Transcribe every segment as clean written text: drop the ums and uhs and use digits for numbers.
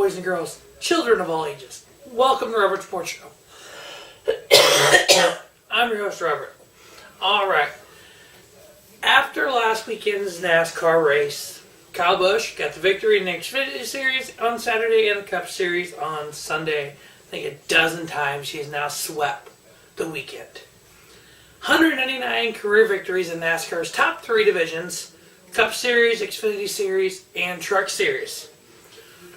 boys and girls, children of all ages. Welcome to Robert's Sports Show. I'm your host, Robert. Alright. After last weekend's NASCAR race, Kyle Busch got the victory in the Xfinity Series on Saturday and the Cup Series on Sunday. I think a dozen times he has now swept the weekend. 199 career victories in NASCAR's top three divisions: Cup Series, Xfinity Series, and Truck Series.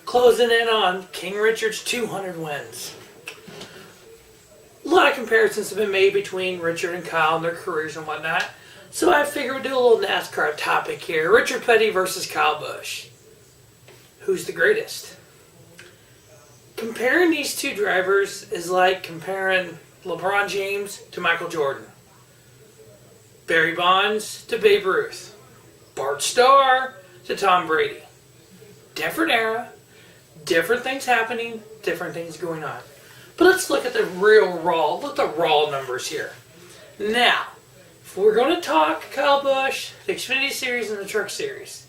Closing in on King Richard's 200 wins. A lot of comparisons have been made between Richard and Kyle and their careers and whatnot. So I figured we'd do a little NASCAR topic here. Richard Petty versus Kyle Busch. Who's the greatest? Comparing these two drivers is like comparing LeBron James to Michael Jordan. Barry Bonds to Babe Ruth. Bart Starr to Tom Brady. Different era, different things happening, different things going on. But let's look at the raw numbers here. Now, if we're going to talk Kyle Busch, the Xfinity Series, and the Truck Series,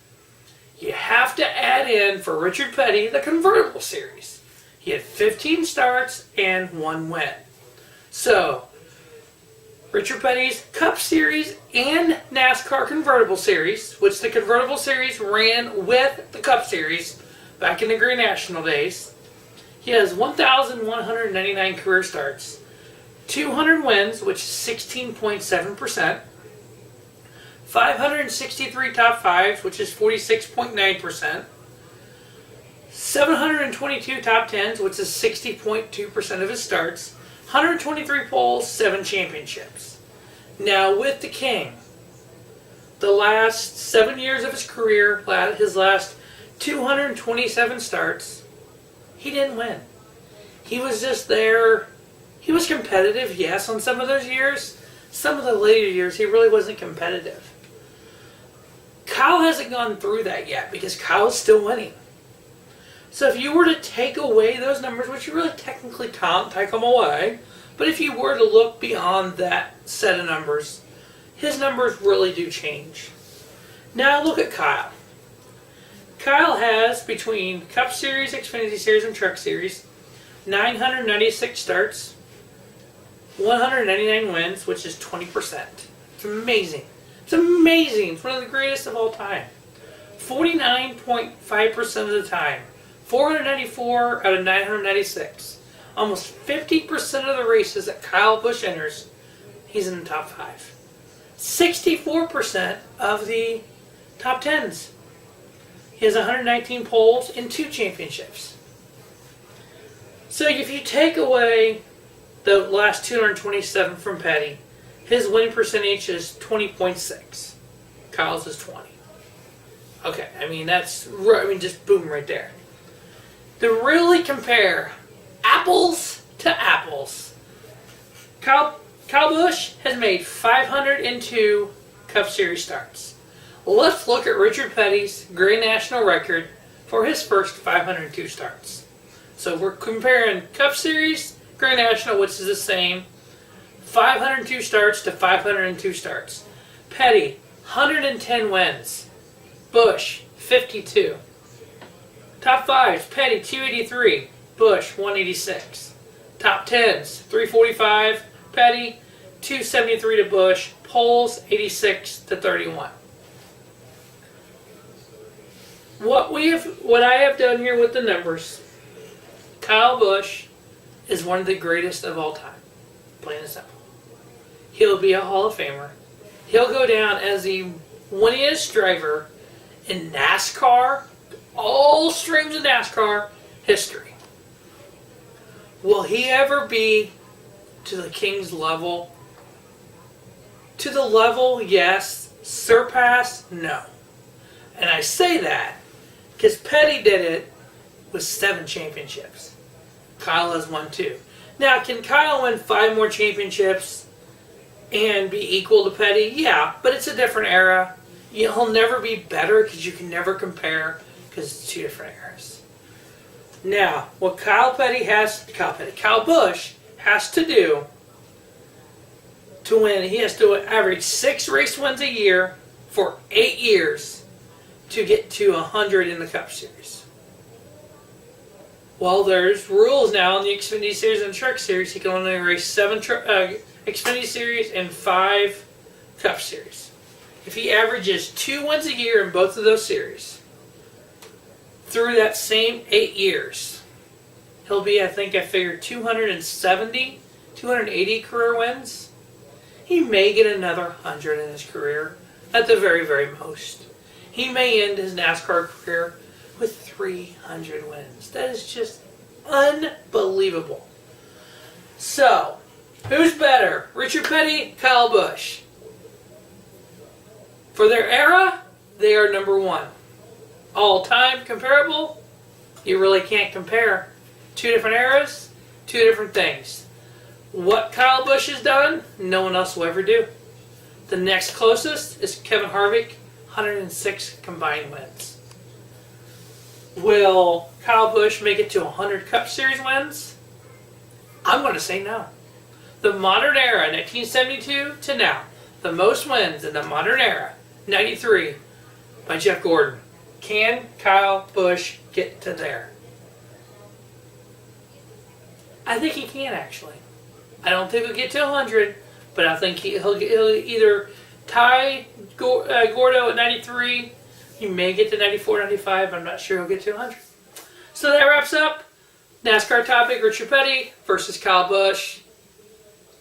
you have to add in, for Richard Petty, the Convertible Series. He had 15 starts and 1 win. So, Richard Petty's Cup Series and NASCAR Convertible Series, which the Convertible Series ran with the Cup Series back in the Grand National days. He has 1,199 career starts, 200 wins, which is 16.7%, 563 top fives, which is 46.9%, 722 top tens, which is 60.2% of his starts, 123 poles, 7 championships. Now with the King, the last 7 years of his career, his last 227 starts, he didn't win. He was just there. He was competitive, yes, on some of those years. Some of the later years, he really wasn't competitive. Kyle hasn't gone through that yet because Kyle's still winning. So if you were to take away those numbers, which you really technically can't take them away, but if you were to look beyond that set of numbers, his numbers really do change. Now look at Kyle. Kyle has, between Cup Series, Xfinity Series, and Truck Series, 996 starts, 199 wins, which is 20%. It's amazing. It's amazing. It's one of the greatest of all time. 49.5% of the time. 494 out of 996. Almost 50% of the races that Kyle Busch enters, he's in the top 5. 64% of the top 10s. He has 119 poles and 2 championships. So if you take away the last 227 from Petty, his winning percentage is 20.6. Kyle's is 20. Okay, just boom right there. To really compare apples to apples, Kyle Busch has made 502 Cup Series starts. Let's look at Richard Petty's Grand National record for his first 502 starts. So we're comparing Cup Series, Grand National, which is the same, 502 starts to 502 starts. Petty, 110 wins. Busch, 52. Top 5s, Petty, 283. Busch, 186. Top 10s, 345. Petty, 273 to Busch. Poles, 86 to 31. What I have done here with the numbers, Kyle Busch is one of the greatest of all time. Plain and simple. He'll be a Hall of Famer. He'll go down as the winningest driver in NASCAR, all streams of NASCAR history. Will he ever be to the King's level? To the level, yes. Surpass, no. And I say that because Petty did it with 7 championships. Kyle has won 2. Now, can Kyle win 5 more championships and be equal to Petty? Yeah, but it's a different era. He'll never be better because you can never compare because it's 2 different eras. Now, what Kyle Busch has to do to win, he has to average 6 race wins a year for 8 years to get to 100 in the Cup Series. Well, there's rules now in the Xfinity Series and Truck Series. He can only race 7 Xfinity Series and 5 Cup Series. If he averages 2 wins a year in both of those series, through that same 8 years, he'll be, I figured, 270, 280 career wins. He may get another 100 in his career, at the very, very most. He may end his NASCAR career with 300 wins. That is just unbelievable. So, who's better? Richard Petty, Kyle Busch. For their era, they are number 1. All-time comparable, you really can't compare. 2 different eras, 2 different things. What Kyle Busch has done, no one else will ever do. The next closest is Kevin Harvick, 106 combined wins. Will Kyle Busch make it to 100 Cup Series wins? I'm going to say no. The modern era, 1972 to now, the most wins in the modern era, 93 by Jeff Gordon. Can Kyle Busch get to there? I think he can, actually. I don't think he'll get to 100, but I think he'll either tie Gordo at 93. He may get to 94, 95. I'm not sure he'll get to 100. So that wraps up NASCAR topic, Richard Petty versus Kyle Busch.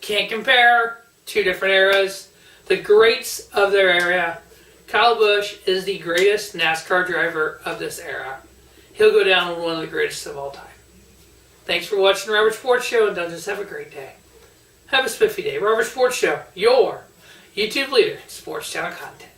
Can't compare. 2 different eras. The greats of their era. Kyle Busch is the greatest NASCAR driver of this era. He'll go down as one of the greatest of all time. Thanks for watching the Robert Sports Show, and don't just have a great day. Have a spiffy day. Robert Sports Show, your YouTube leader in sports channel content.